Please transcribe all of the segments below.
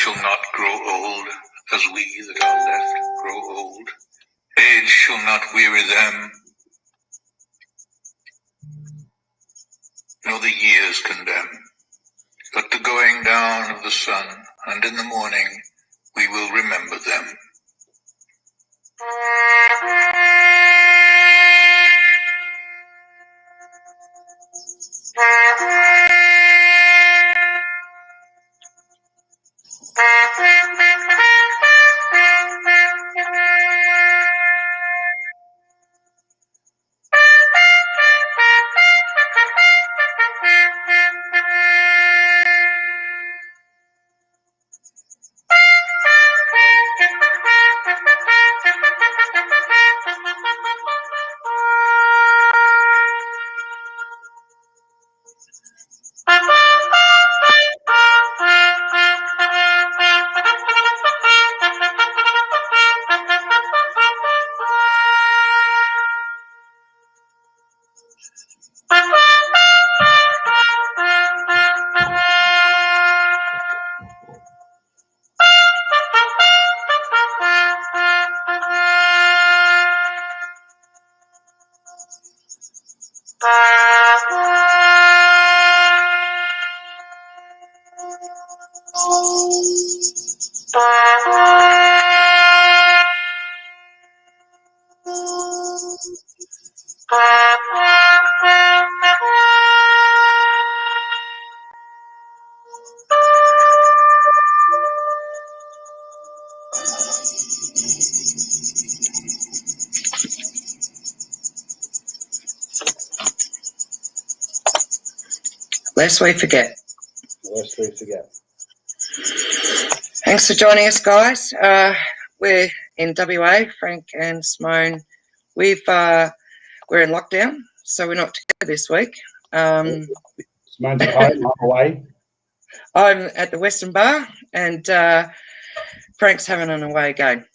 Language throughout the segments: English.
shall not grow old, as we that are left grow old. Age shall not weary them, nor the years condemn. But the going down of the sun, and in the morning we will remember them. Lest we forget. Lest we forget. Thanks for joining us, guys. We're in WA, Frank and Simone. We're in lockdown, so we're not together this week. Simone's at home, I'm away. I'm at the Western Bar, and Frank's having an away game.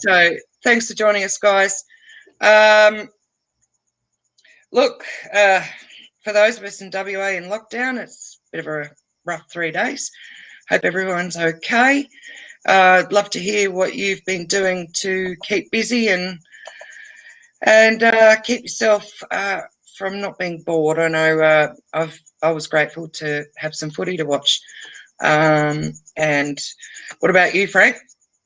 So thanks for joining us, guys. Look, for those of us in WA in lockdown, it's a bit of a rough 3 days. Hope everyone's okay. I'd love to hear what you've been doing to keep busy and keep yourself from not being bored. I know I was grateful to have some footy to watch. And what about you, Frank?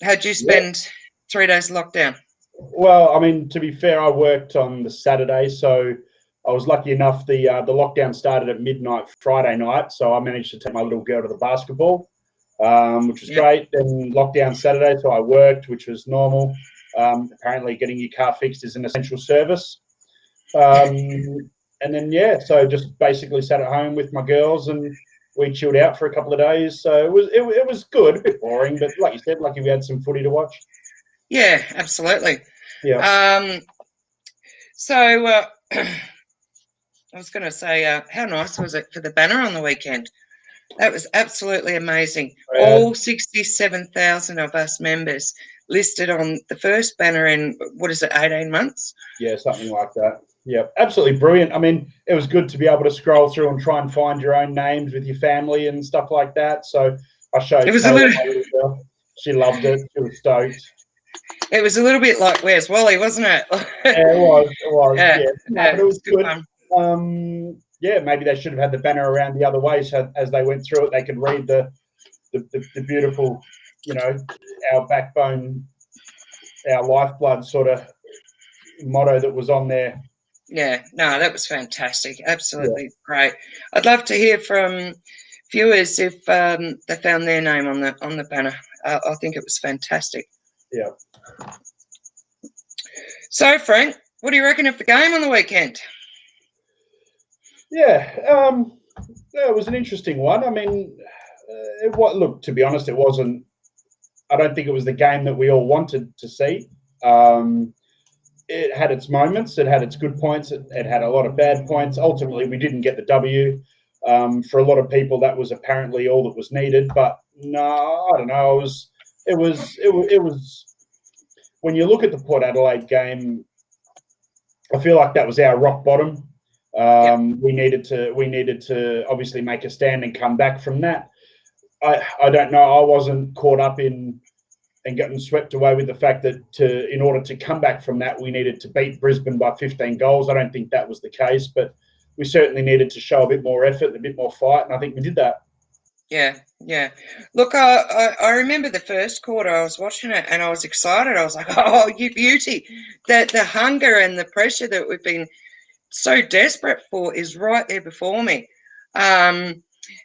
How'd you spend 3 days of lockdown? Well, I mean, to be fair, I worked on the Saturday, so I was lucky enough. The lockdown started at midnight Friday night, so I managed to take my little girl to the basketball, which was great. Then lockdown Saturday, so I worked, which was normal. Apparently, getting your car fixed is an essential service. And then so just basically sat at home with my girls, and we chilled out for a couple of days. So it was good, a bit boring, but like you said, lucky we had some footy to watch. Yeah, absolutely. Yeah. So I was going to say, how nice was it for the banner on the weekend? That was absolutely amazing. All 67,000 of us members listed on the first banner in, 18 months? Yeah, something like that. Yeah, absolutely brilliant. I mean, it was good to be able to scroll through and try and find your own names with your family and stuff like that. So I showed Taylor. She loved it. She was stoked. It was a little bit like Where's Wally, wasn't it? Yeah, it was. Yeah. But it was good. Maybe they should have had the banner around the other way, so as they went through it, they could read the beautiful, our backbone, our lifeblood sort of motto that was on there. Yeah, no, that was fantastic. Absolutely great. I'd love to hear from viewers if they found their name on the banner. I think it was fantastic. Yeah. So, Frank, what do you reckon of the game on the weekend? Yeah, it was an interesting one. I mean, look, to be honest, it wasn't. I don't think it was the game that we all wanted to see. It had its moments. It had its good points. It had a lot of bad points. Ultimately, we didn't get the W. For a lot of people, that was apparently all that was needed. But no, I don't know. It was. When you look at the Port Adelaide game, I feel like that was our rock bottom. We needed to obviously make a stand and come back from that. I don't know. I wasn't caught up in and getting swept away with the fact that in order to come back from that, we needed to beat Brisbane by 15 goals. I don't think that was the case, but we certainly needed to show a bit more effort and a bit more fight, and I think we did that. Yeah, yeah. Look, I remember the first quarter. I was watching it and I was excited. I was like, "Oh, you beauty!" That the hunger and the pressure that we've been so desperate for is right there before me.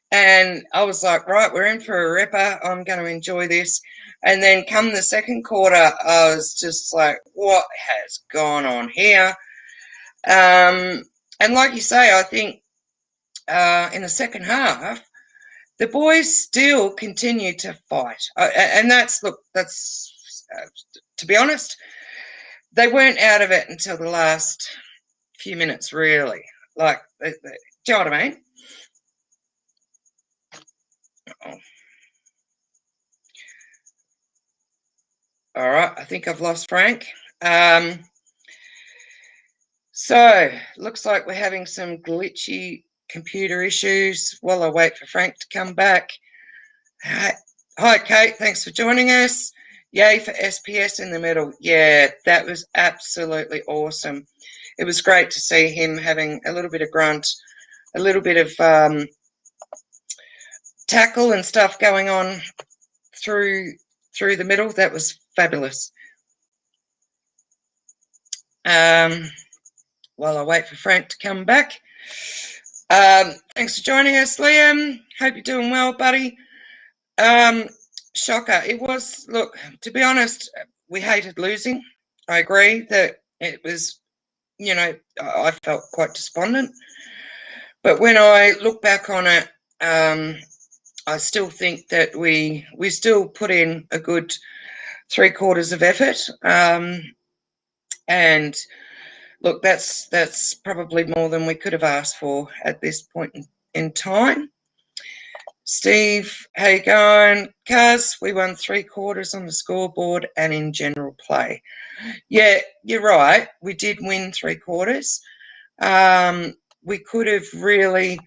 And I was like, right, we're in for a ripper. I'm going to enjoy this. And then come the second quarter, I was just like, what has gone on here? And like you say, I think in the second half, the boys still continue to fight. And that's, look, that's, to be honest, they weren't out of it until the last few minutes, really. Like, do you know what I mean? Oh. All right, I think I've lost Frank. So, looks like we're having some glitchy computer issues while I wait for Frank to come back. Hi, Kate. Thanks for joining us. Yay for SPS in the middle. Yeah, that was absolutely awesome. It was great to see him having a little bit of grunt, a little bit of tackle and stuff going on through the middle. That was fabulous. While I wait for Frank to come back. Thanks for joining us, Liam. Hope you're doing well, buddy. Shocker. It was, look, to be honest, we hated losing. I agree that it was, you know, I felt quite despondent. But when I look back on it, I still think that we still put in a good 3/4 of effort. And look, that's probably more than we could have asked for at this point in time. Steve, how you going? Cuz, we won 3/4 on the scoreboard and in general play. Yeah, you're right. We did win 3/4. We could have really.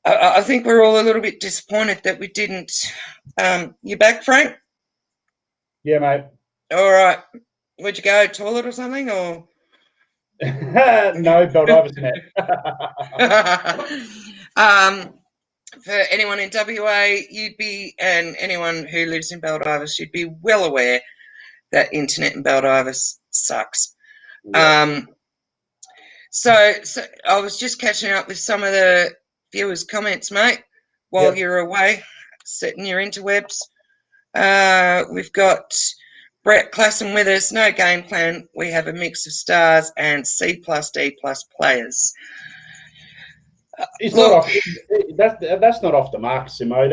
I think we're all a little bit disappointed that we didn't. You back, Frank? Yeah, mate. All right. Where'd you go? Toilet or something? Or no, Belldiver's net. For anyone in WA, and anyone who lives in Belldivis, you'd be well aware that internet in Belldivis sucks. Yeah. So I was just catching up with some of the viewers' comments, mate, while you're away, setting your interwebs. We've got Brett Klassen with us. No game plan. We have a mix of stars and C+, D+ players. It's not off. That's not off the mark, Simo.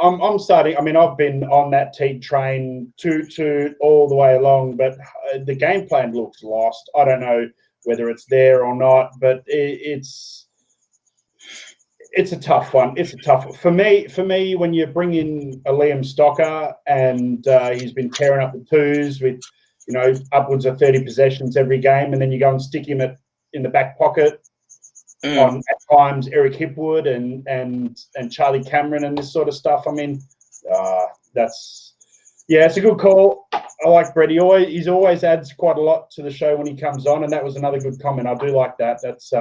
I'm starting. I mean, I've been on that Teague train to all the way along, but the game plan looks lost. I don't know whether it's there or not, but it's a tough one. It's a tough one. For me, when you bring in a Liam Stocker and he's been tearing up the twos with, upwards of 30 possessions every game, and then you go and stick him in the back pocket on at times Eric Hipwood and Charlie Cameron and this sort of stuff. I mean, it's a good call. I like Brett. He always adds quite a lot to the show when he comes on, and that was another good comment. I do like that. That's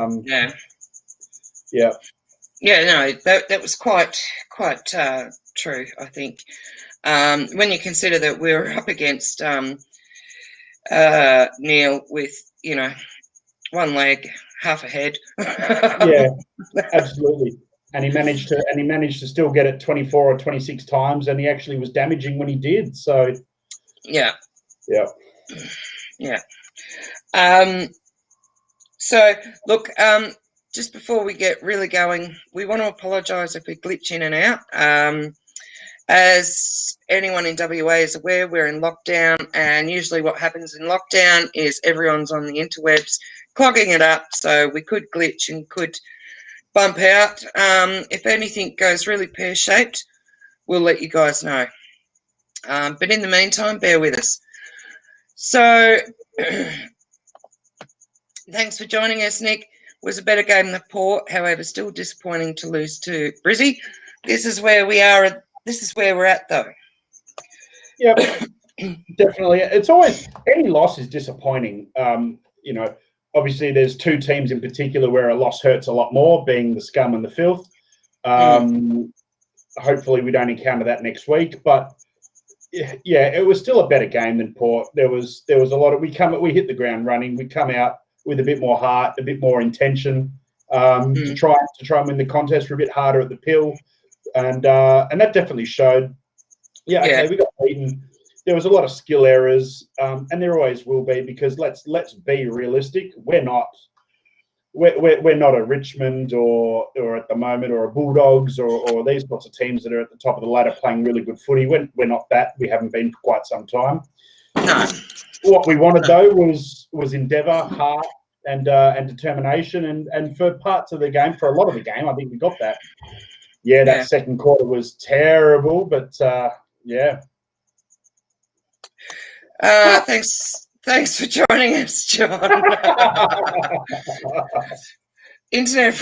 yeah. Yeah, no, that was quite true, I think. When you consider that we were up against Neil with, one leg, half a head. Yeah, absolutely. And he managed to still get it 24 or 26 times, and he actually was damaging when he did. So yeah. So look, just before we get really going, we want to apologise if we glitch in and out. As anyone in WA is aware, we're in lockdown, and usually what happens in lockdown is everyone's on the interwebs clogging it up, so we could glitch and could bump out. If anything goes really pear-shaped, we'll let you guys know. But in the meantime, bear with us. So thanks for joining us, Nick. Was a better game than Port, however, still disappointing to lose to Brizzy. this is where we are. This is where we're at, though. Yep, definitely. It's always, any loss is disappointing. You know, obviously there's two teams in particular where a loss hurts a lot more, being the Scum and the Filth. Hopefully we don't encounter that next week, but yeah, it was still a better game than Port. There was a lot of, we hit the ground running. We come out with a bit more heart, a bit more intention, to try and win the contest. We're a bit harder at the pill, and that definitely showed. Yeah, okay, we got beaten. There was a lot of skill errors, and there always will be, because let's be realistic. We're not a Richmond or at the moment, or a Bulldogs or these sorts of teams that are at the top of the ladder playing really good footy. We're not that. We haven't been for quite some time. No. What we wanted though was endeavour, heart, and determination. And for parts of the game, for a lot of the game, I think we got that. Yeah, that second quarter was terrible, but yeah. Thanks for joining us, John. Internet.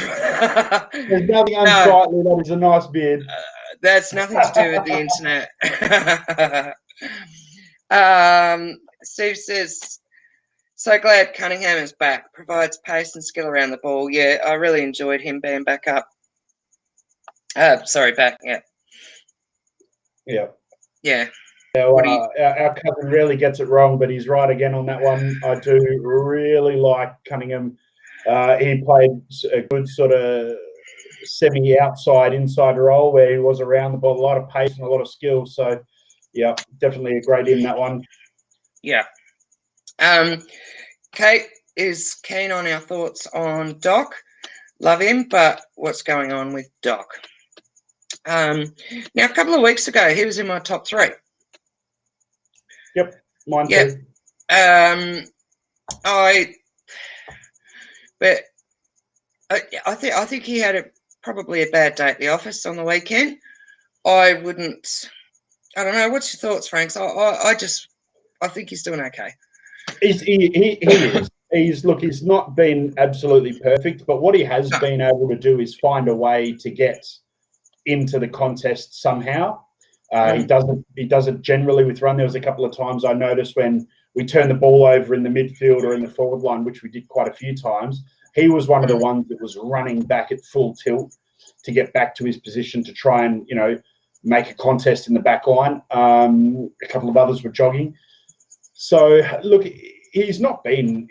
There's nothing unsightly. That is a nice beard. That's nothing to do with the internet. Steve says, so glad Cunningham is back. Provides pace and skill around the ball. Yeah, I really enjoyed him being back up. Back. Yeah. Yeah. Yeah. Our cousin rarely gets it wrong, but he's right again on that one. I do really like Cunningham. He played a good sort of semi-outside inside role where he was around the ball, a lot of pace and a lot of skill. So, yeah, definitely a great in that one. Yeah. Kate is keen on our thoughts on Doc. Love him, but what's going on with Doc? Now, a couple of weeks ago, he was in my top 3. Yep, mine too. I think he had probably a bad day at the office on the weekend. I don't know. What's your thoughts, Franks? I think he's doing okay. He is. He's not been absolutely perfect, but what he has been able to do is find a way to get into the contest somehow. He does it generally with run. There was a couple of times I noticed when we turned the ball over in the midfield or in the forward line, which we did quite a few times. He was one of the ones that was running back at full tilt to get back to his position to try and, make a contest in the back line. A couple of others were jogging. So look, he's not been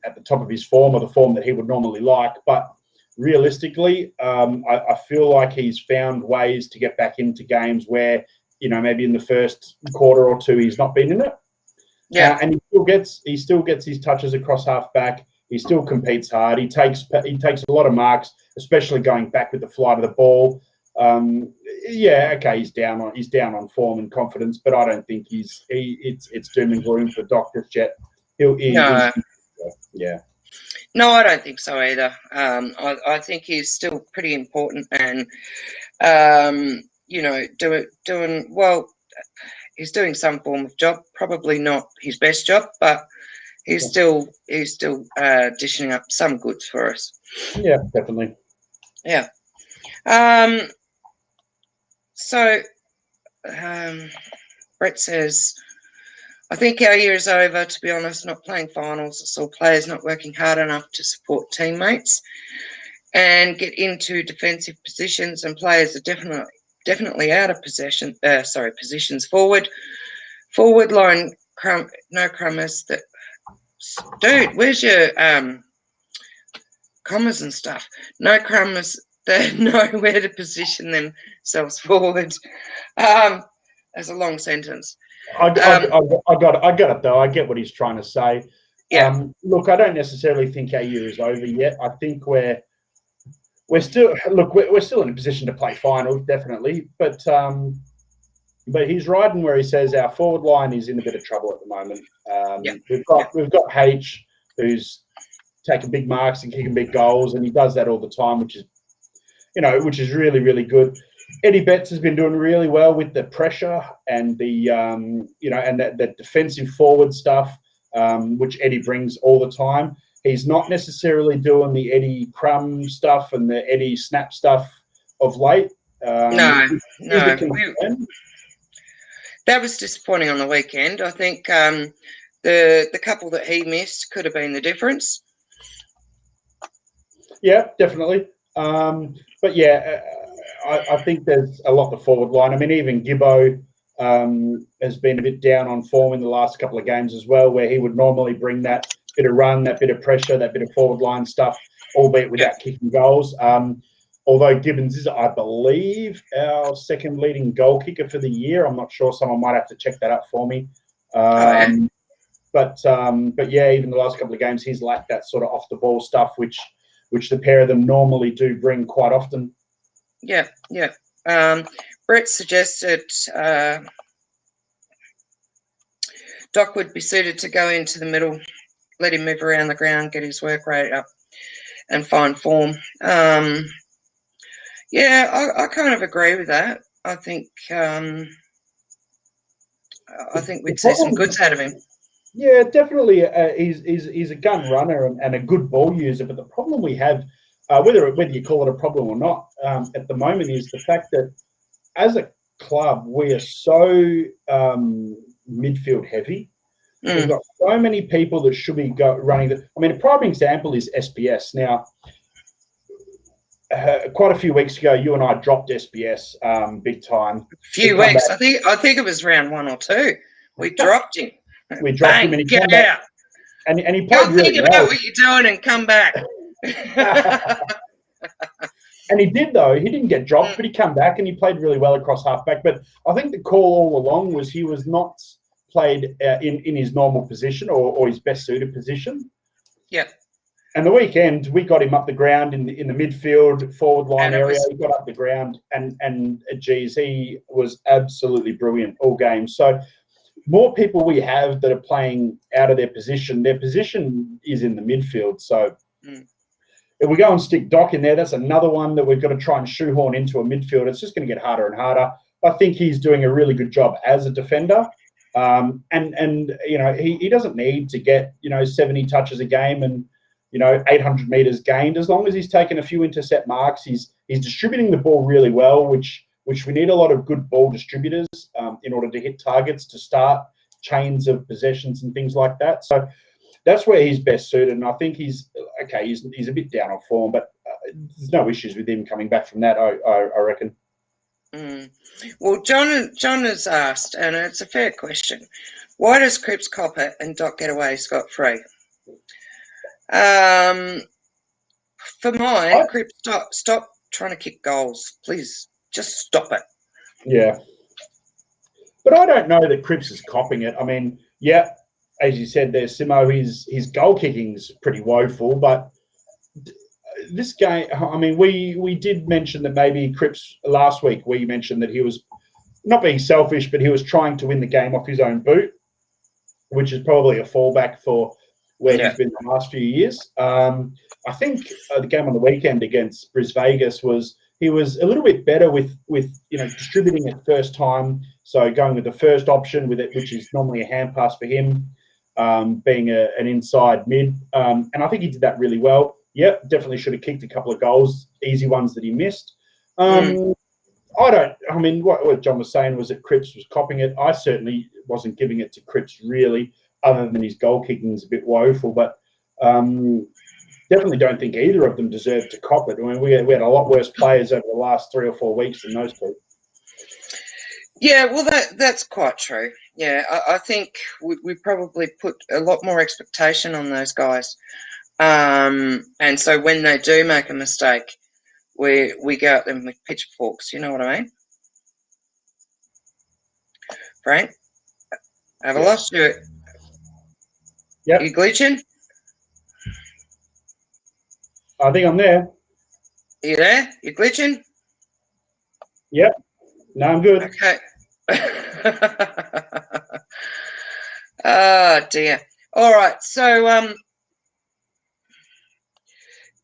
at the top of his form or the form that he would normally like, but realistically, I feel like he's found ways to get back into games where, maybe in the first quarter or two he's not been in it. Yeah, and he still gets his touches across half back. He still competes hard. He takes a lot of marks, especially going back with the flight of the ball. He's down on form and confidence, but I don't think it's doom and gloom for Doc just yet. Yeah. No, I don't think so either. I think he's still pretty important and, doing well. He's doing some form of job, probably not his best job, but he's still dishing up some goods for us. Yeah, definitely. Yeah. Brett says, I think our year is over, to be honest, not playing finals. I saw players not working hard enough to support teammates and get into defensive positions, and players are definitely out of positions forward. Forward line, no crummers. Dude, where's your commas and stuff? No crummers. They know where to position themselves forward. That's a long sentence. I got it though. I get what he's trying to say. Yeah. Look, I don't necessarily think our year is over yet. I think we're still in a position to play finals, definitely. But he's right in where he says our forward line is in a bit of trouble at the moment. We've got H, who's taking big marks and kicking big goals, and he does that all the time, which is really, really good. Eddie Betts has been doing really well with the pressure and the and that defensive forward stuff, which Eddie brings all the time. He's not necessarily doing the Eddie Crumb stuff and the Eddie Snap stuff of late. No, is a no. concern. That was disappointing on the weekend. I think the couple that he missed could have been the difference. Yeah, definitely. But yeah, I think there's a lot the forward line. I mean, even Gibbo has been a bit down on form in the last couple of games as well, where he would normally bring that bit of run, that bit of pressure, that bit of forward line stuff, albeit without kicking goals. Although Gibbons is, I believe, our second leading goal kicker for the year. I'm not sure. Someone might have to check that up for me. Yeah. But yeah, even the last couple of games, he's lacked that sort of off the ball stuff, which the pair of them normally do bring quite often. Yeah, yeah. Brett suggested Doc would be suited to go into the middle, let him move around the ground, get his work rate up, and find form. Yeah, I kind of agree with that. I think we'd see some goods out of him. Yeah, definitely. He's a gun runner and a good ball user. But the problem we have, whether you call it a problem or not, at the moment is the fact that as a club we are so midfield heavy. We've got so many people that should be running. I mean, a prime example is SPS. Now, quite a few weeks ago, you and I dropped SPS big time. A few weeks. I think it was round 1 or 2. We dropped him. We dropped him and he get came out. Back, and he played really think about what you're doing and come back. And he did, though. He didn't get dropped, but he came back and he played really well across halfback. But I think the call all along was he was not played in his normal position or his best suited position. Yeah. And the weekend, we got him up the ground in the midfield, forward line area. He got up the ground and geez, he was absolutely brilliant all game. So more people we have that are playing out of their position is in the midfield. So if we go and stick Doc in there, that's another one that we've got to try and shoehorn into a midfield. It's just going to get harder and harder. I think he's doing a really good job as a defender. And you know, he doesn't need to get, 70 touches a game and, 800 meters gained. As long as he's taken a few intercept marks, he's distributing the ball really well, which we need a lot of good ball distributors in order to hit targets, to start chains of possessions and things like that. So that's where he's best suited. And I think he's a bit down on form, but there's no issues with him coming back from that, I reckon. Well, John has asked, and it's a fair question, why does Cripps cop it and Doc get away scot-free? For mine, Cripps, stop trying to kick goals. Please, just stop it. Yeah. But I don't know that Cripps is copping it. I mean, yeah, as you said there, Simo, his goal kicking's pretty woeful, but this game, I mean, we did mention that maybe Cripps last week, we mentioned that he was not being selfish, but he was trying to win the game off his own boot, which is probably a fallback for where he's been the last few years. I think the game on the weekend against Bris Vegas he was a little bit better with distributing it first time. So going with the first option with it, which is normally a hand pass for him, being an inside mid. And I think he did that really well. Yep, definitely should have kicked a couple of goals, easy ones that he missed. What John was saying was that Cripps was copying it. I certainly wasn't giving it to Cripps really, other than his goal kicking is a bit woeful. But definitely don't think either of them deserved to cop it. I mean, we had a lot worse players over the last 3 or 4 weeks than those two. Yeah, well, that's quite true. Yeah, I think we probably put a lot more expectation on those guys. And so when they do make a mistake, we go at them with pitchforks. You know what I mean? Frank, have I lost you? Yep. You glitching? I think I'm there. Are you there? You glitching? Yep. No, I'm good. Okay. Oh, dear. All right. So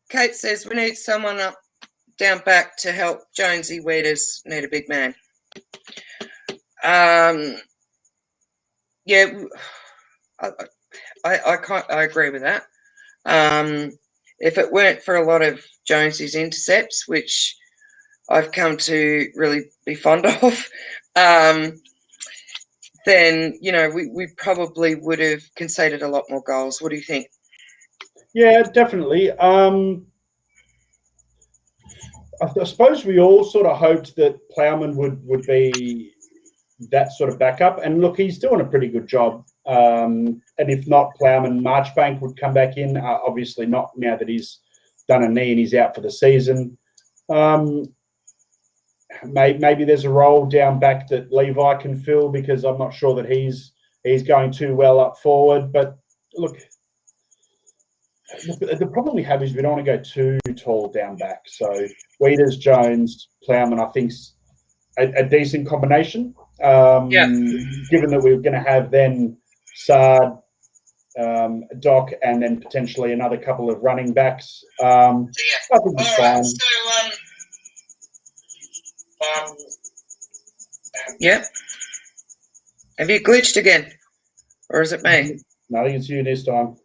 Kate says we need someone up down back to help Jonesy. Weeders need a big man. Yeah, I agree with that. If it weren't for a lot of Jonesy's intercepts, which I've come to really be fond of, then, you know, we probably would have conceded a lot more goals. What do you think? Yeah, definitely. I suppose we all sort of hoped that Plowman would be that sort of backup. And look, he's doing a pretty good job. And if not Plowman, Marchbank would come back in. Obviously not now that he's done a knee and he's out for the season. Maybe there's a role down back that Levi can fill, because I'm not sure that he's going too well up forward. But look, the problem we have is we don't want to go too tall down back. So Weeders, Jones, Plowman, I think's a decent combination. Given that we're going to have then Sard, Doc, and then potentially another couple of running backs. I think it's fine. Yeah. Have you glitched again? Or is it me? No, I think it's you this time.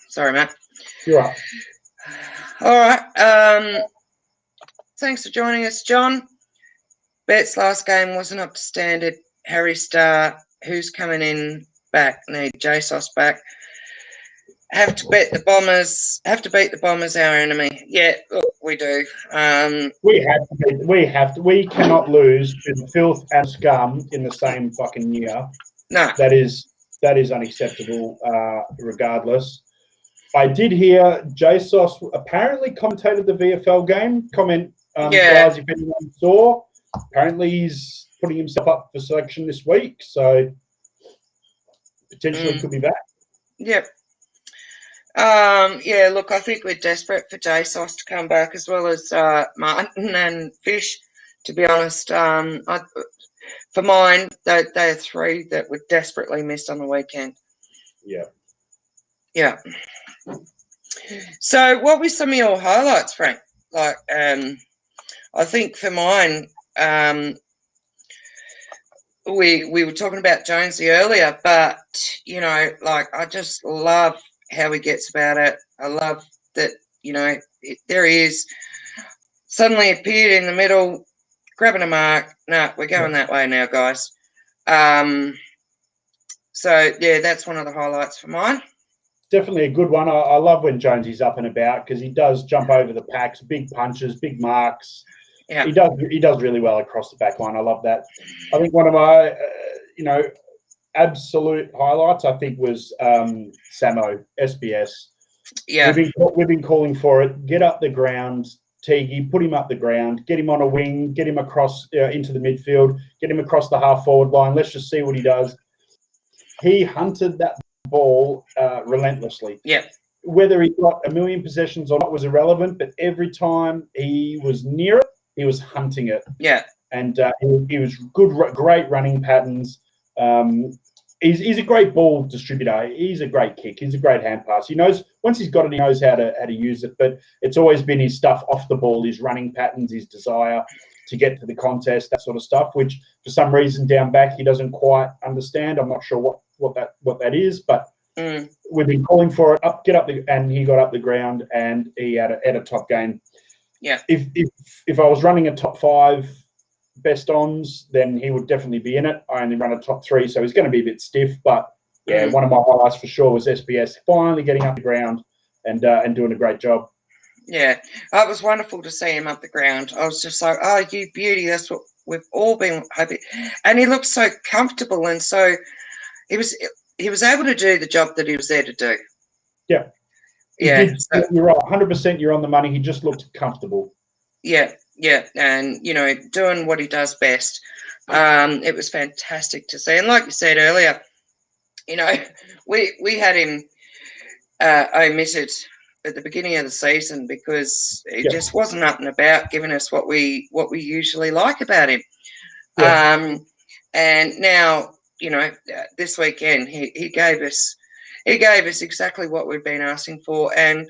Sorry, Matt. You're right. All right. Thanks for joining us, John. Bet's last game wasn't up to standard. Harry Starr, who's coming in back? Need JSOS back. Have to beat the Bombers, our enemy. Yeah, look, we do. We have to. We cannot lose to the filth and scum in the same fucking year. No. That is unacceptable, regardless. I did hear JSOS apparently commentated the VFL game. Guys, if anyone saw, apparently he's putting himself up for selection this week, so potentially could be back. Yep. Look, I think we're desperate for JSOS to come back, as well as Martin and Fish, to be honest. For mine, they're three that were desperately missed on the weekend. Yeah. Yeah. So what were some of your highlights, Frank? Like, I think for mine, we were talking about Jonesy earlier, but, you know, like, I just love how he gets about it. I love that, you know, there he is, suddenly appeared in the middle, grabbing a mark. No, we're going that way now, guys. So, yeah, that's one of the highlights for mine. Definitely a good one. I love when Jonesy's up and about, because he does jump over the packs, big punches, big marks. Yeah. He does really well across the back line. I love that. I think one of my, absolute highlights, I think, was Samo, SBS. Yeah. We've been calling for it. Get up the ground, Teague, put him up the ground, get him on a wing, get him across into the midfield, get him across the half-forward line. Let's just see what he does. He hunted that ball relentlessly. Yeah. Whether he got a million possessions or not was irrelevant, but every time he was near it, he was hunting it. Yeah. And he was great running patterns. He's a great ball distributor. He's a great kick. He's a great hand pass. He knows, once he's got it, he knows how to use it. But it's always been his stuff off the ball, his running patterns, his desire to get to the contest, that sort of stuff, which for some reason down back he doesn't quite understand. I'm not sure what that is, but we've been calling for it. And he got up the ground, and he had a top game. Yeah. If I was running a top 5 best ons, then he would definitely be in it. I only run a top 3, so he's going to be a bit stiff. But yeah, one of my highlights for sure was SBS finally getting up the ground and doing a great job. Yeah, it was wonderful to see him up the ground. I was just like, oh, you beauty! That's what we've all been hoping. And he looked so comfortable, and so he was able to do the job that he was there to do. Yeah. Yeah, you're right. 100%. You're on the money. He just looked comfortable. Yeah, and doing what he does best. It was fantastic to see, and like you said earlier, we had him omitted at the beginning of the season because he just wasn't up and about, giving us what we usually like about him. Yeah. And now this weekend he gave us exactly what we've been asking for, and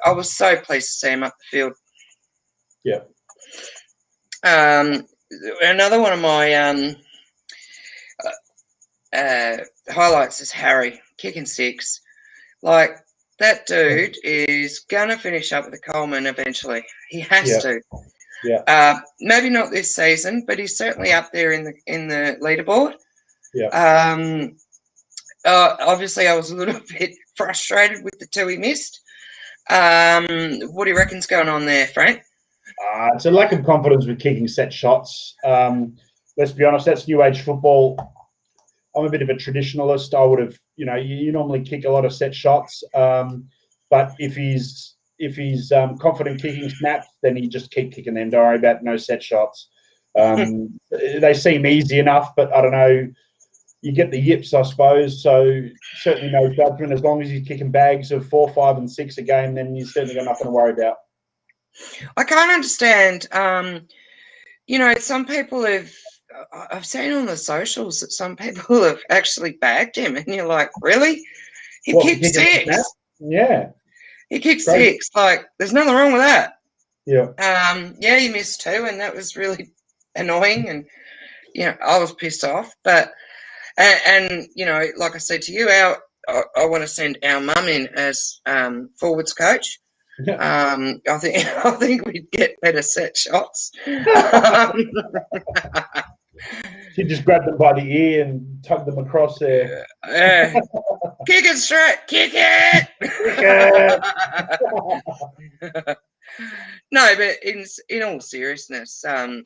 I was so pleased to see him up the field. Yeah. Another one of my highlights is Harry kicking 6. Like, that dude is gonna finish up with the Coleman eventually. He has to. Maybe not this season, but he's certainly up there in the leaderboard. Yeah. Obviously, I was a little bit frustrated with the 2 he missed. What do you reckon's going on there, Frank? It's a lack of confidence with kicking set shots. Let's be honest, that's new age football. I'm a bit of a traditionalist. I would have, you normally kick a lot of set shots, but if he's confident kicking snaps, then he just keep kicking them. Don't worry about no set shots. They seem easy enough, but I don't know. You get the yips, I suppose. So certainly no judgment. As long as you're kicking bags of 4, 5, and 6 a game, then you certainly got nothing to worry about. I can't understand. Some people I've seen on the socials that some people have actually bagged him, and you're like, really? He kicked 6. Yeah. He kicked 6. Like, there's nothing wrong with that. Yeah. He missed 2, and that was really annoying, and I was pissed off. But and like I said to you, I want to send our mum in as forwards coach. I think we'd get better set shots. She just grabbed them by the ear and tugged them across there. Kick it straight, kick it. No, but in all seriousness, I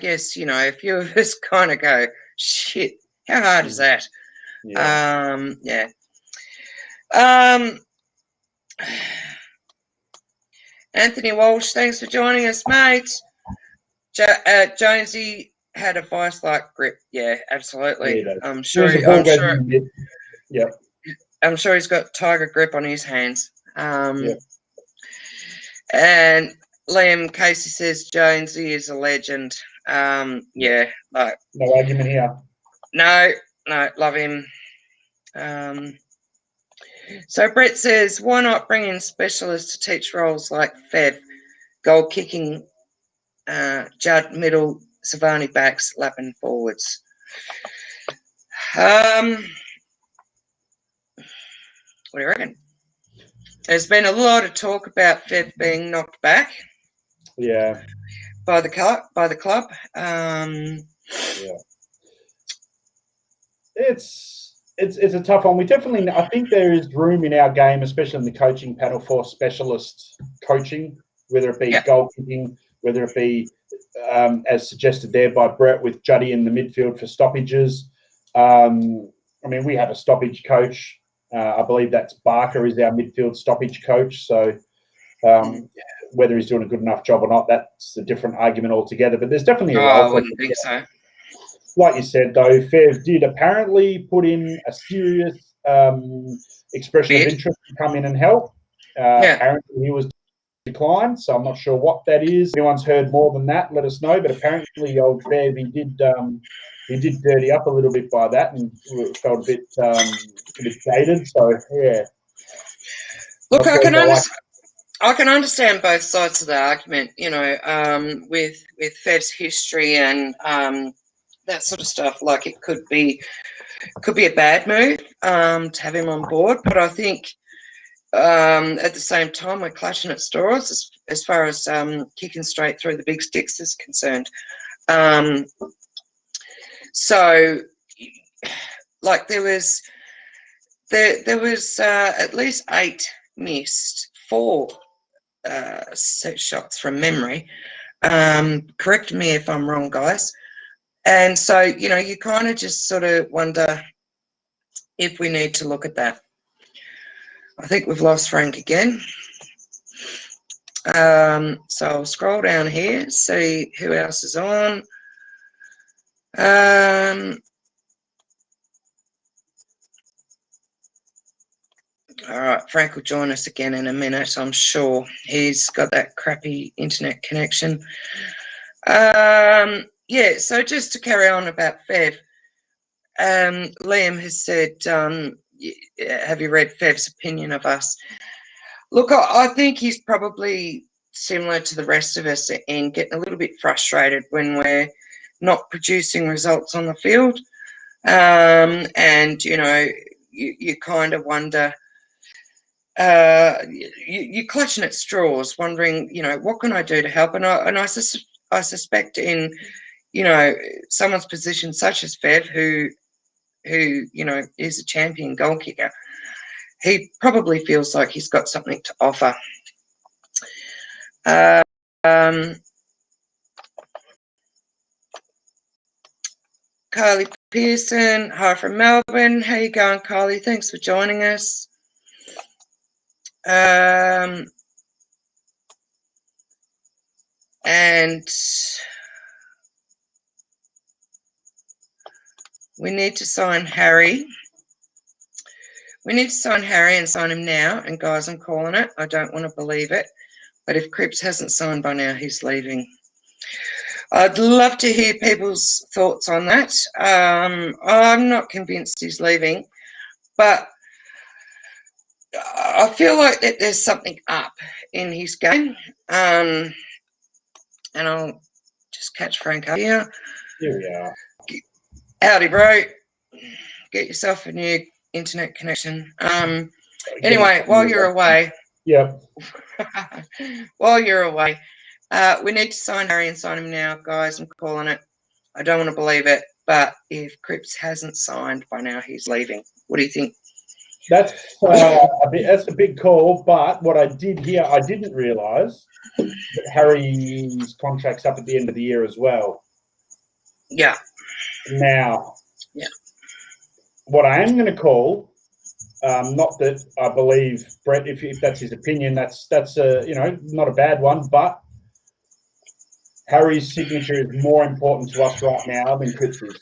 guess a few of us kind of go, shit, how hard is that? Yeah. Anthony Walsh, thanks for joining us, mate. Jonesy had a vice-like grip. Yeah, absolutely. Yeah, I'm sure he's got tiger grip on his hands. And Liam Casey says Jonesy is a legend. Yeah, like no argument here. No, love him. So Brett says, why not bring in specialists to teach roles like Fev, goal kicking, Judd middle, Savani backs, lapping forwards? What do you reckon? There's been a lot of talk about Fev being knocked back. Yeah. By the club. Yeah. It's a tough one. I think there is room in our game, especially in the coaching panel, for specialist coaching, whether it be goal kicking, whether it be, as suggested there by Brett, with Juddy in the midfield for stoppages. We have a stoppage coach. I believe that's Barker is our midfield stoppage coach. So whether he's doing a good enough job or not, that's a different argument altogether. But there's definitely a role. I wouldn't think so. Like you said, though, Fev did apparently put in a serious expression of interest to come in and help. Apparently he was declined, so I'm not sure what that is. If anyone's heard more than that, let us know. But apparently old Fev, he did dirty up a little bit by that and felt a bit jaded. So, yeah. Look, I can understand both sides of the argument, with Fev's history and that sort of stuff. Like, it could be a bad move to have him on board, but I think at the same time we're clashing at straws as far as kicking straight through the big sticks is concerned. So, like, there was at least 8 missed, 4 set shots from memory. Correct me if I'm wrong, guys. And so, you kind of just sort of wonder if we need to look at that. I think we've lost Frank again. So I'll scroll down here, see who else is on. All right, Frank will join us again in a minute, I'm sure. He's got that crappy internet connection. Yeah, so just to carry on about Fev, Liam has said, have you read Fev's opinion of us? Look, I think he's probably similar to the rest of us in getting a little bit frustrated when we're not producing results on the field. And, you kind of wonder, you're clutching at straws, wondering, what can I do to help? And I suspect in, someone's position such as Fev, who is a champion goal kicker, he probably feels like he's got something to offer. Kylie Pearson, hi from Melbourne. How you going, Kylie? Thanks for joining us. And we need to sign Harry. We need to sign Harry and sign him now. And guys, I'm calling it. I don't want to believe it. But if Cripps hasn't signed by now, he's leaving. I'd love to hear people's thoughts on that. I'm not convinced he's leaving, but I feel like that there's something up in his game. And I'll just catch Frank up here. Here we are. Howdy, bro. Get yourself a new internet connection. Anyway, while you're away. Yep. While you're away, we need to sign Harry and sign him now, guys. I'm calling it. I don't want to believe it, but if Cripps hasn't signed by now, he's leaving. What do you think? That's a big call, but what I did hear, I didn't realise that Harry's contract's up at the end of the year as well. Yeah. Now, yeah. What I am going to call, not that I believe Brett, if that's his opinion, that's not a bad one, but Harry's signature is more important to us right now than Cripps's.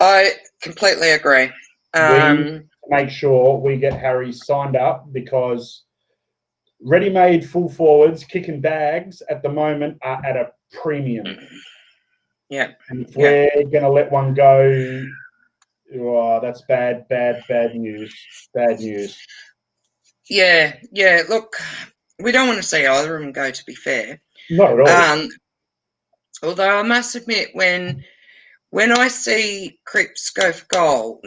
I completely agree. We make sure we get Harry signed up because ready-made full forwards kicking bags at the moment are at a premium. Yeah. And if we're going to let one go, that's bad news. Bad news. Yeah. Look, we don't want to see either of them go, to be fair. Not at all. Although I must admit, when I see Cripps go for goal,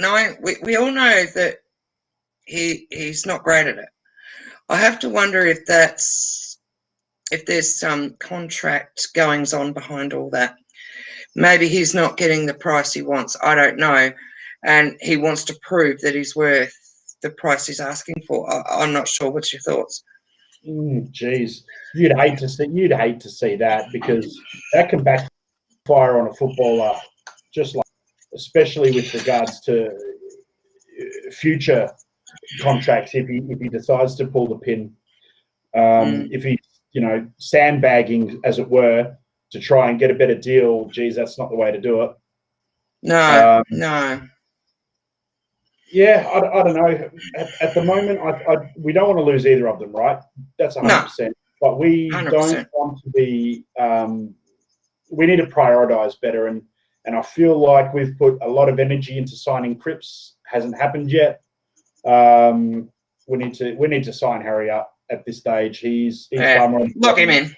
we all know that he's not great at it. I have to wonder if there's some contract goings on behind all that. Maybe he's not getting the price he wants. I don't know. And he wants to prove that he's worth the price he's asking for. I'm not sure. What's your thoughts? Geez, you'd hate to see that, because that can backfire on a footballer, especially with regards to future contracts. If he decides to pull the pin, if he's sandbagging, as it were, to try and get a better deal, geez, that's not the way to do it. No. Yeah, I don't know. At the moment, we don't want to lose either of them, right? That's 100%. But we 100%. don't want to be. We need to prioritise better, and I feel like we've put a lot of energy into signing Cripps. Hasn't happened yet. We need to sign Harry up at this stage. He's far more. Lock him in.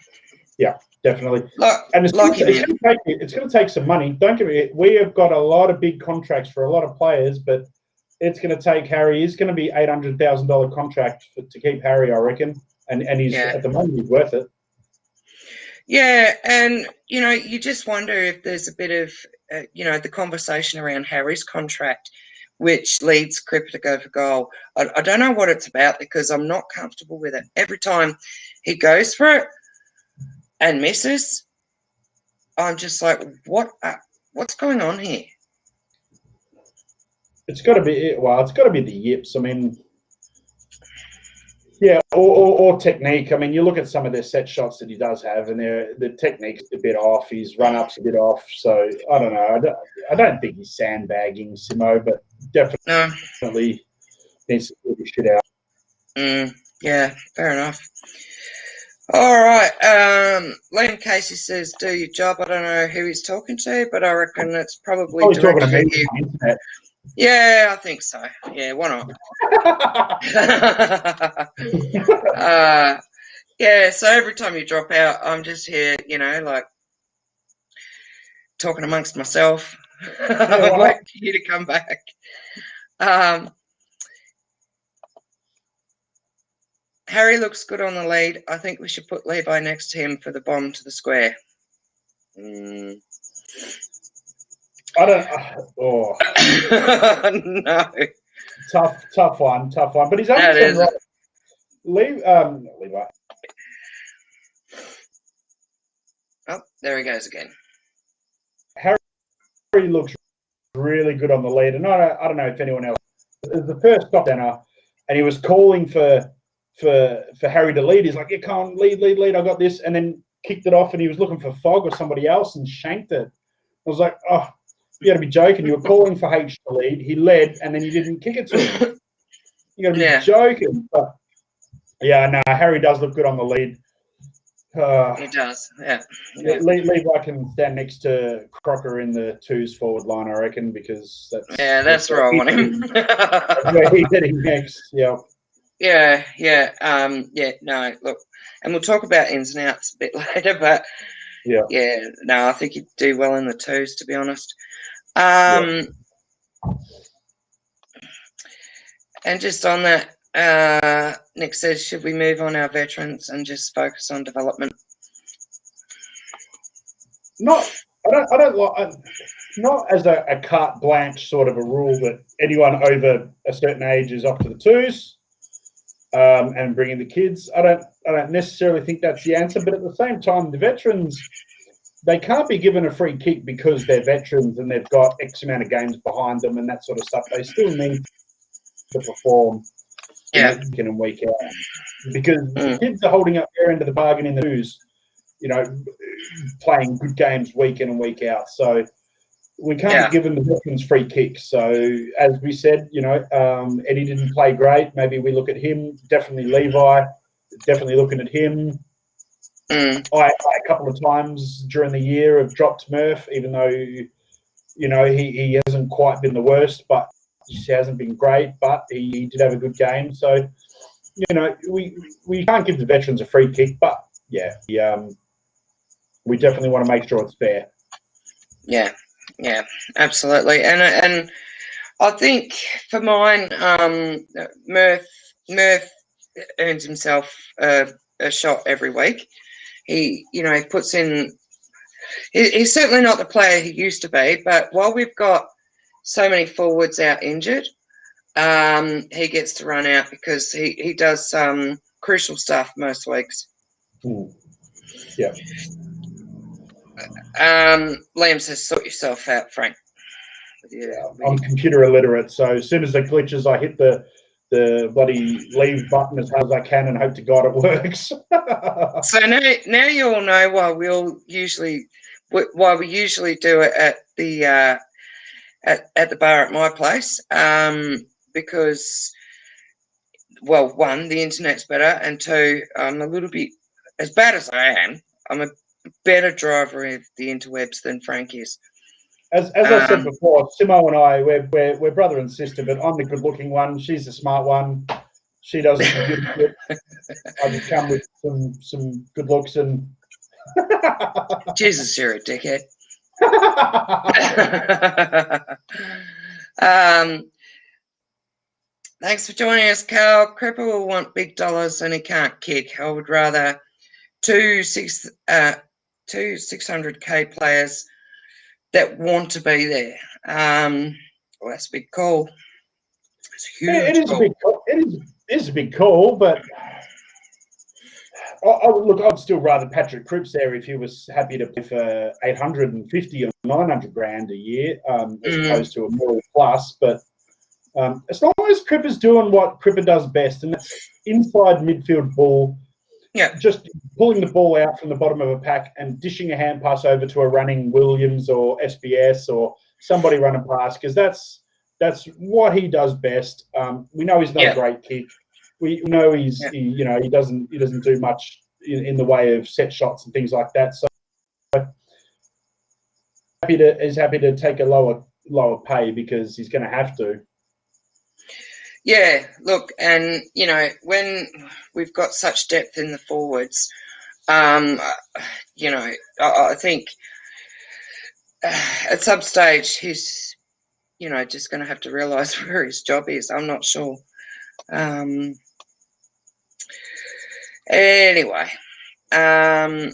Yeah, definitely. It's going to take some money. Don't get me. We have got a lot of big contracts for a lot of players, but it's going to take Harry. It's going to be $800,000 contract to keep Harry, I reckon. And he's at the moment he's worth it. Yeah, and you just wonder if there's a bit of the conversation around Harry's contract, which leads Cripps to go for goal. I don't know what it's about, because I'm not comfortable with it. Every time he goes for it and misses, I'm just like, what's going on here? It's got to be the yips. I mean, yeah, or technique. I mean, you look at some of their set shots that he does have, and the technique's a bit off. His run-up's a bit off. So I don't know. I don't think he's sandbagging, Simo, but definitely needs to sort his shit out. Yeah, fair enough. All right. Liam Casey says, "Do your job." I don't know who he's talking to, but I reckon it's probably talking to me you. on the internet. Yeah, I think so. Yeah, why not? Yeah, so every time you drop out, I'm just here, like talking amongst myself. I'm waiting for you to come back. Harry looks good on the lead. I think we should put Levi next to him for the bomb to the square. I don't. Oh, No. tough one. But he's That only is right. Levi. Oh, there he goes again. Harry looks really good on the lead, and I don't know if anyone else. It was the first stop center, and he was calling for Harry to lead. He's like, "Yeah, come on, lead. I got this," and then kicked it off, and he was looking for Fog or somebody else and shanked it. I was like, "Oh, you got to be joking! You were calling for H to lead. He led, and then you didn't kick it to him. You got to be joking." But yeah, no, Harry does look good on the lead. He does, yeah. Levi can stand next to Crocker in the twos forward line, I reckon, because that's where I want him. That's where he's heading next. Yeah. No, look, and we'll talk about ins and outs a bit later, but no, I think he'd do well in the twos, to be honest. And just on that, Nick says, should we move on our veterans and just focus on development? I don't like, not as a carte blanche sort of a rule that anyone over a certain age is off to the twos and bringing the kids. I don't necessarily think that's the answer, but at the same time, the veterans, they can't be given a free kick because they're veterans and they've got X amount of games behind them and that sort of stuff. They still need to perform week in and week out, because the kids are holding up their end of the bargain in the twos, playing good games week in and week out. So we can't be given the veterans free kicks. So as we said, Eddie didn't play great. Maybe we look at him. Definitely Levi. Definitely looking at him. I a couple of times during the year have dropped Murph, even though he hasn't quite been the worst, but he hasn't been great. But he did have a good game. So we can't give the veterans a free kick, but we definitely want to make sure it's fair. Yeah, absolutely. And I think for mine, Murph earns himself a shot every week. He puts in. He's certainly not the player he used to be, but while we've got so many forwards out injured, he gets to run out because he does some crucial stuff most weeks. Yeah. Liam says, sort yourself out, Frank. I'm computer illiterate, so as soon as it glitches, I hit the bloody leave button as hard as I can and hope to God it works. So now you all know why we usually do it at the at the bar at my place, because, well, one, the internet's better, and two, I'm a little bit, as bad as I am, I'm a better driver of the interwebs than Frank is. As I said before, Simo and I, we're brother and sister, but I'm the good-looking one. She's the smart one. She does the computer shit. I just come with some good looks and. Jesus, you're a dickhead. Thanks for joining us, Carl. Cripper will want big dollars and he can't kick. I would rather two 600K players that want to be there. Well, that's a big call. It's a huge it is call. a big call. It is a big call, but I'd still rather Patrick Cripps there if he was happy to play for 850 or 900 grand a year, as opposed to a million plus. But as long as Cripper's doing what Cripper does best, and that's inside midfield ball, just pulling the ball out from the bottom of a pack and dishing a hand pass over to a running Williams or SBS or somebody running past, because that's what he does best. We know he's not a great kick. We know he doesn't do much in the way of set shots and things like that. So he's happy to take a lower pay because he's going to have to. Yeah, look, and when we've got such depth in the forwards, I think at some stage he's just going to have to realise where his job is. I'm not sure. Anyway, well,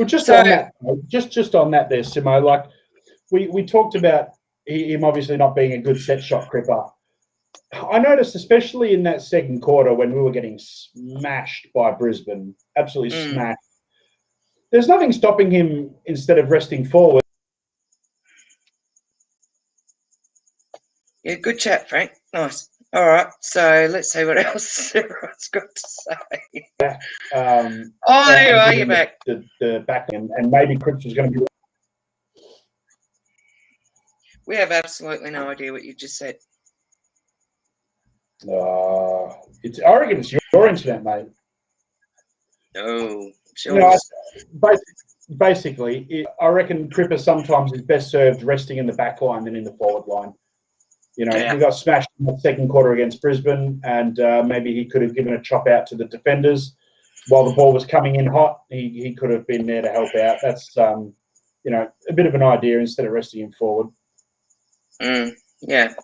just on that, just on that, there, Simo. Like we talked about him obviously not being a good set shot cripper. I noticed, especially in that second quarter when we were getting smashed by Brisbane, absolutely smashed. There's nothing stopping him instead of resting forward. Yeah, good chat, Frank. Nice. All right, so let's see what else everyone's got to say. There you are, you're back. The back and maybe Cripps was going to be. We have absolutely no idea what you just said. I reckon it's your internet, mate. No, sure. Basically, I reckon Cripper sometimes is best served resting in the back line than in the forward line. You know, we got smashed in the second quarter against Brisbane, and maybe he could have given a chop out to the defenders while the ball was coming in hot. He could have been there to help out. That's you know, a bit of an idea instead of resting him forward. Yeah.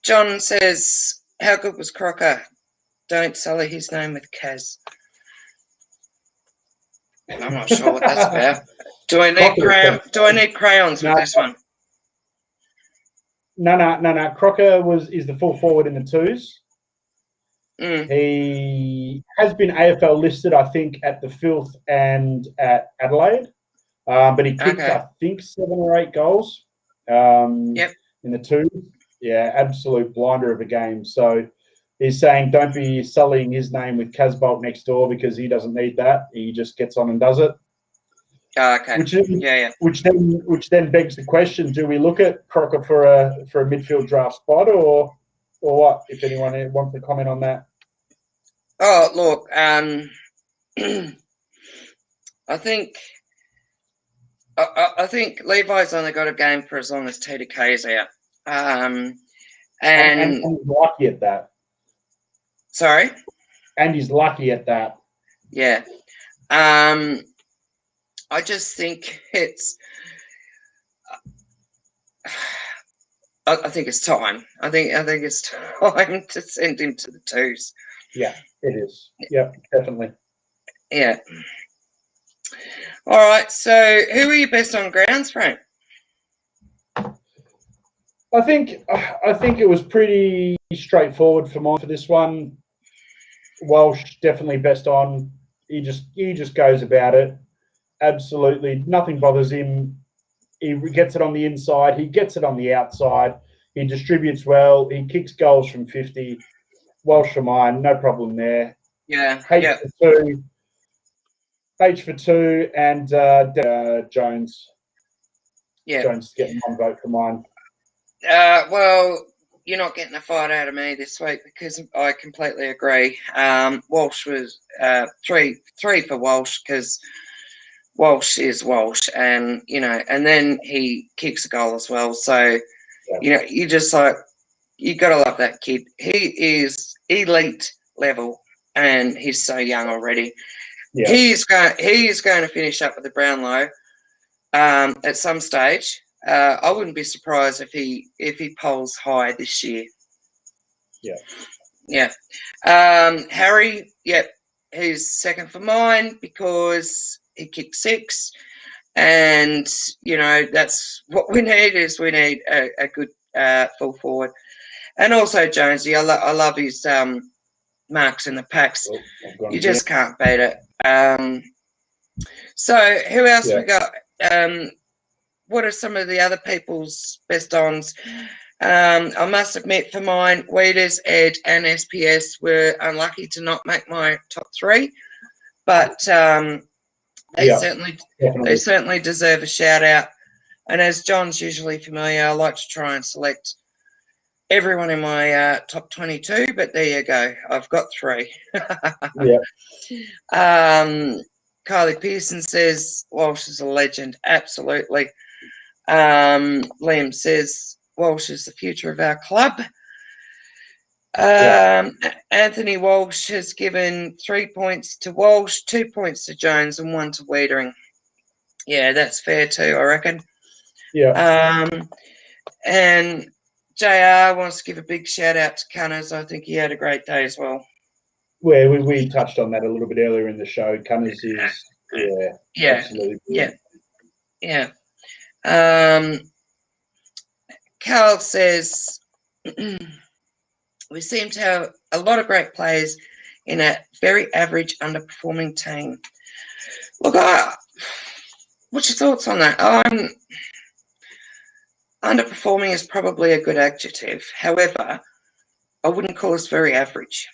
John says, "How good was Crocker? Don't sully his name with Kaz." I'm not sure what that's about. Do I need crayons with this one? No. Crocker is the full forward in the twos. He has been AFL listed, I think, at the Filth and at Adelaide, but he kicked, I think, 7 or 8 goals. In the twos. Yeah, absolute blinder of a game. So he's saying don't be sullying his name with Casbolt next door because he doesn't need that. He just gets on and does it. Okay. Which then begs the question: do we look at Crocker for a midfield draft spot, or what? If anyone wants to comment on that. Oh, look, I think Levi's only got a game for as long as TDK's out. And he's lucky at that. Sorry? And he's lucky at that. Yeah. I just think it's I think it's time. I think it's time to send him to the twos. Yeah, it is. Yeah, definitely. Yeah. All right. So, who are you best on grounds, Frank? I think it was pretty straightforward for mine for this one. Walsh definitely best on. He just goes about it. Absolutely nothing bothers him. He gets it on the inside. He gets it on the outside. He distributes well. He kicks goals from 50. Walsh for mine, no problem there. Yeah. H for 2, and Jones. Yeah. Jones getting 1 vote for mine. Well, you're not getting a fight out of me this week because I completely agree. Walsh was 3 for Walsh because Walsh is Walsh, and and then he kicks a goal as well. So you just you gotta love that kid. He is elite level, and he's so young already. Yeah. He is going to finish up with the Brownlow at some stage. I wouldn't be surprised if he polls high this year. Yeah. Harry, he's second for mine because he kicked 6, and that's what we need. We need a good full forward, and also Jonesy. I love his marks in the packs. You just can't beat it. So who else we got? What are some of the other people's best ons? I must admit, for mine, Weeders, Ed, and SPS were unlucky to not make my top 3, but they certainly deserve a shout out. And as John's usually familiar, I like to try and select everyone in my top 22. But there you go, I've got 3. Kylie Pearson says Walsh is a legend. Absolutely. Liam says Walsh is the future of our club. Anthony Walsh has given 3 points to Walsh, 2 points to Jones, and 1 to Wiedering. Yeah, that's fair too, I reckon. And JR wants to give a big shout out to Cunners. I think he had a great day as well. Where we touched on that a little bit earlier in the show. Cunners is absolutely brilliant. Yeah. Carl says we seem to have a lot of great players in a very average, underperforming team. Look, what's your thoughts on that? Underperforming is probably a good adjective. However, I wouldn't call us very average.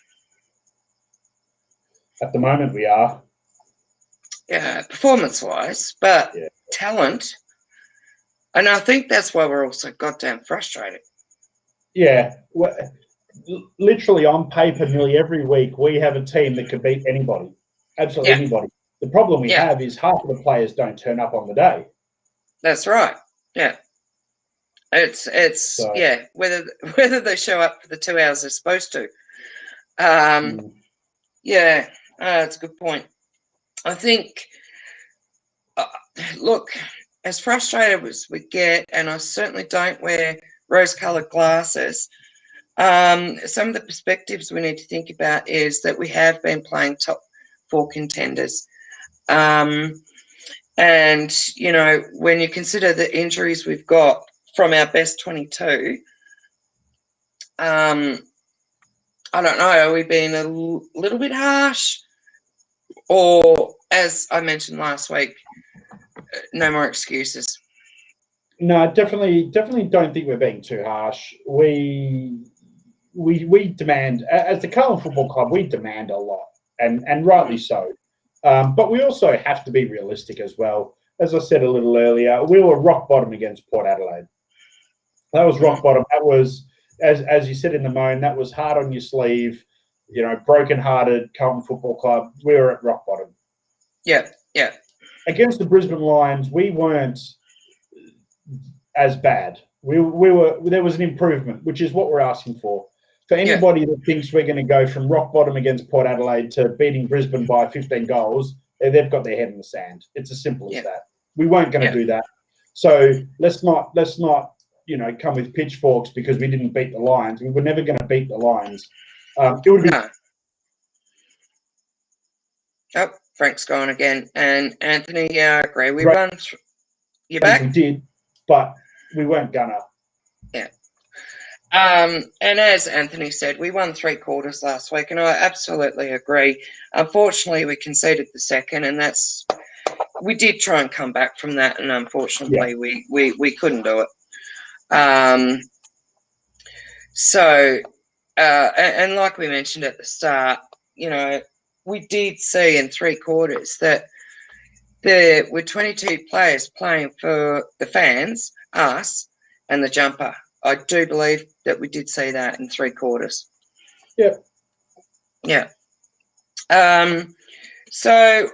At the moment, we are. Yeah, performance-wise, but talent. And I think that's why we're all so goddamn frustrated. Yeah. Literally on paper, nearly every week, we have a team that could beat anybody. Absolutely anybody. The problem we have is half of the players don't turn up on the day. That's right. Yeah. It's whether they show up for the 2 hours they're supposed to. Yeah, that's a good point. I think, look, as frustrated as we get, and I certainly don't wear rose-coloured glasses, some of the perspectives we need to think about is that we have been playing top 4 contenders. And, you know, when you consider the injuries we've got from our best 22, I don't know, are we being a little bit harsh? Or, as I mentioned last week, no more excuses? No, definitely don't think we're being too harsh. We demand, as the Carlton Football Club, we demand a lot, and rightly so. But we also have to be realistic as well. As I said a little earlier, we were rock bottom against Port Adelaide. That was rock bottom. That was, as you said in the moan, that was hard on your sleeve, you know, broken-hearted Carlton Football Club. We were at rock bottom. Yeah. Against the Brisbane Lions, we weren't as bad. We were. There was an improvement, which is what we're asking for. For anybody that thinks we're going to go from rock bottom against Port Adelaide to beating Brisbane by 15 goals, they've got their head in the sand. It's as simple as that. We weren't going to do that. So let's not come with pitchforks because we didn't beat the Lions. We were never going to beat the Lions. It would be. Oh, Frank's gone again, and Anthony. Yeah, I agree. We won. You back? We did, but we weren't gonna. Yeah. And as Anthony said, we won 3 quarters last week, and I absolutely agree. Unfortunately, we conceded the second, and we did try and come back from that, and unfortunately, we couldn't do it. So, and like we mentioned at the start, you know, we did see in 3 quarters that there were 22 players playing for the fans, us, and the jumper. I do believe that we did see that in 3 quarters. Yep. Yeah. So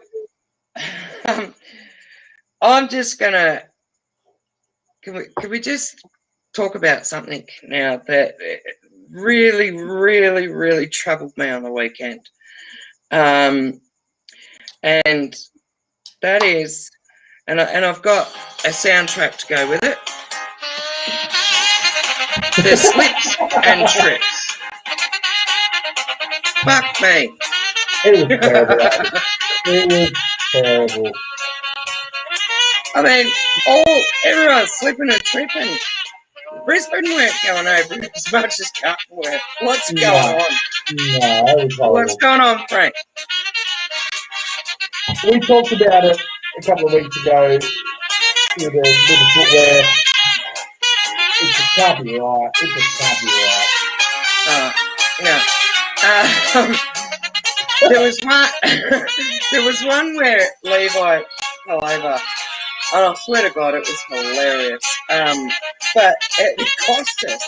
I'm just gonna. Can we just talk about something now that really, really, really troubled me on the weekend, and that is, and I've got a soundtrack to go with it. The slips and trips. Fuck me. It was terrible. It was terrible. I mean, everyone's slipping and tripping. Brisbane weren't going over as much as Carlton were. What's going on? No, it was horrible. What's going on, Frank? We talked about it a couple of weeks ago with the footwear. It just can't be right. It just can't be right. There was one where Levi fell over. And I swear to God, it was hilarious. But it cost us.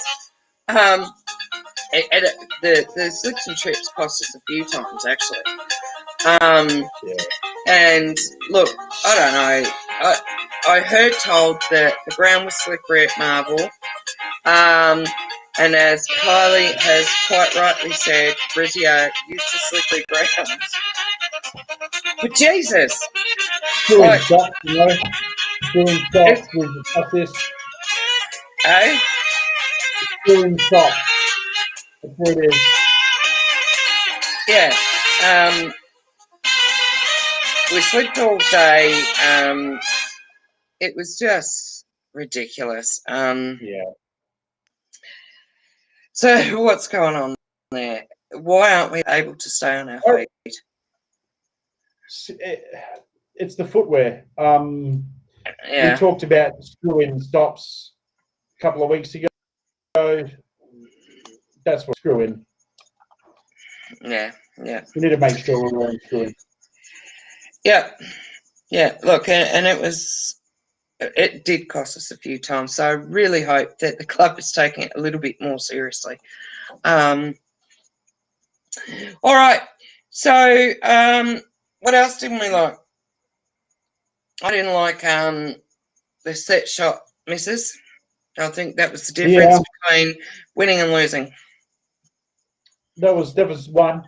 The slips and trips cost us a few times, actually. And look, I don't know. I heard told that the ground was slippery at Marvel. And as Kylie has quite rightly said, Brizzy are used to slippery grounds. But Jesus! Doing stuff, you know? Doing stuff with this. Eh? Doing top. That's where it is. Yeah. We slept all day. It was just ridiculous. Yeah. So what's going on there? Why aren't we able to stay on our feet? It's the footwear. Yeah. We talked about screw-in stops a couple of weeks ago. That's what screw-in. Yeah. Yeah. We need to make sure we're wearing screw-in. Yeah. Yeah. Look, and it did cost us a few times. So I really hope that the club is taking it a little bit more seriously. All right. So what else didn't we like? I didn't like the set shot misses. I think that was the difference between winning and losing. That was one.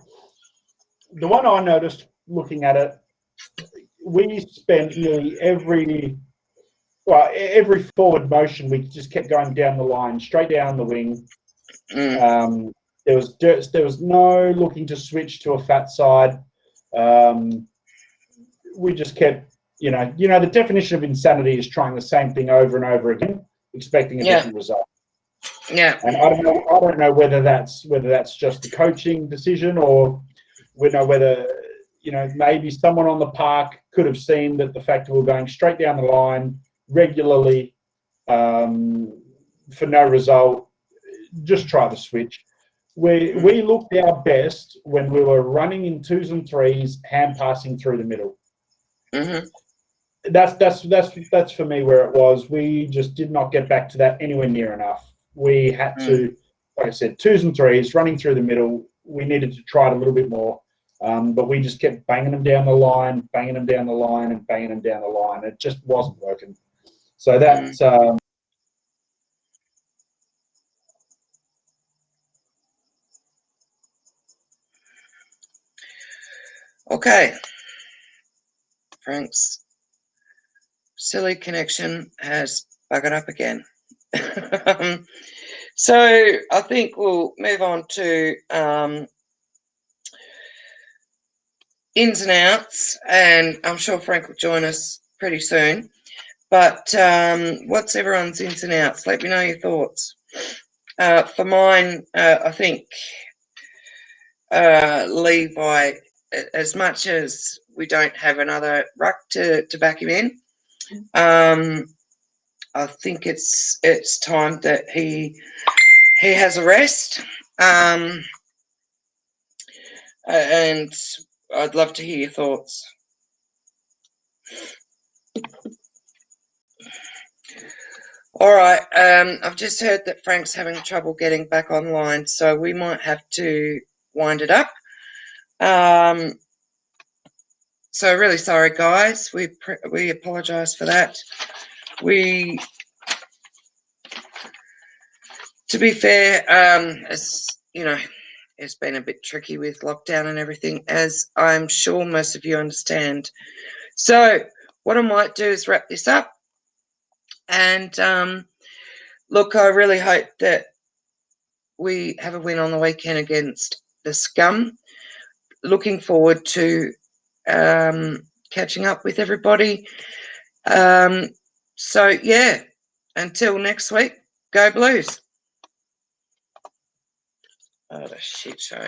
The one I noticed looking at it, we spent nearly every forward motion. We just kept going down the line, straight down the wing. There was no looking to switch to a fat side. We just kept, the definition of insanity is trying the same thing over and over again, expecting a different result. Yeah. And I don't know whether that's just a coaching decision, or whether maybe someone on the park could have seen that the fact that we're going straight down the line regularly for no result, just try the switch. We looked our best when we were running in 2s and 3s, hand passing through the middle. Mm-hmm. That's for me where it was. We just did not get back to that anywhere near enough. We had to, like I said, 2s and 3s, running through the middle. We needed to try it a little bit more, but we just kept banging them down the line, banging them down the line, and banging them down the line. It just wasn't working. So that's okay. Frank's silly connection has buggered up again. So I think we'll move on to ins and outs, and I'm sure Frank will join us pretty soon. But what's everyone's ins and outs? Let me know your thoughts. For mine, I think Levi, as much as we don't have another ruck to back him in, I think it's time that he has a rest. And I'd love to hear your thoughts. All right. I've just heard that Frank's having trouble getting back online, so we might have to wind it up. So really sorry, guys. We apologise for that. To be fair, as you know, it's been a bit tricky with lockdown and everything, as I'm sure most of you understand. So what I might do is wrap this up. And look, I really hope that we have a win on the weekend against the Scum. Looking forward to catching up with everybody. So, yeah, until next week, go Blues. Oh, the shit show.